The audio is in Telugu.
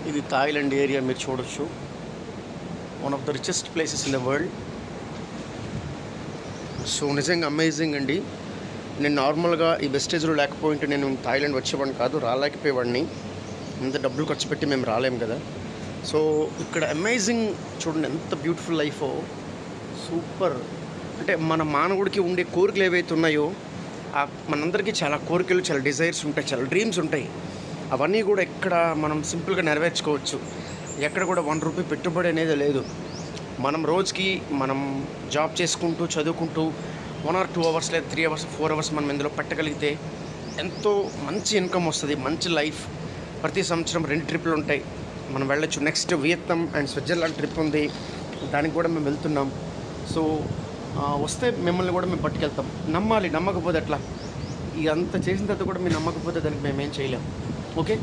ఇది థాయిలాండ్ ఏరియా మీరు చూడొచ్చు. One of the richest places in the world. So నిజంగా అమేజింగ్ అండి. నేను నార్మల్గా ఈ వెస్టేజ్లో లేకపోయింటే నేను థాయిలాండ్ వచ్చేవాడిని కాదు, రాలేకపోయేవాడిని. ఇంత డబ్బులు ఖర్చు పెట్టి మేము రాలేము కదా. సో ఇక్కడ అమేజింగ్ చూడండి, ఎంత బ్యూటిఫుల్ లైఫో. సూపర్. అంటే మన మానవుడికి ఉండే కోరికలు ఏవైతే ఉన్నాయో, మనందరికీ చాలా కోరికలు, చాలా డిజైర్స్ ఉంటాయి, చాలా డ్రీమ్స్ ఉంటాయి. అవన్నీ కూడా ఇక్కడ మనం సింపుల్గా నెరవేర్చుకోవచ్చు. ఎక్కడ కూడా 1 రూపీ పెట్టుబడి అనేది లేదు. మనం రోజుకి మనం జాబ్ చేసుకుంటూ చదువుకుంటూ 1 or 2 hours లేదా 3 hours 4 hours మనం ఇందులో పెట్టగలిగితే ఎంతో మంచి ఇన్కమ్ వస్తుంది, మంచి లైఫ్. ప్రతి సంవత్సరం 2 ట్రిప్లు ఉంటాయి, మనం వెళ్ళొచ్చు. Next Vietnam and Switzerland trip ఉంది, దానికి కూడా మేము వెళ్తున్నాం. సో వస్తే మిమ్మల్ని కూడా మేము పట్టుకెళ్తాం. నమ్మాలి, నమ్మకపోతే ఎట్లా? ఇదంతా చేసిన తర్వాత కూడా మీరు నమ్మకపోతే దానికి మేమేం చేయలేం. ఓకే.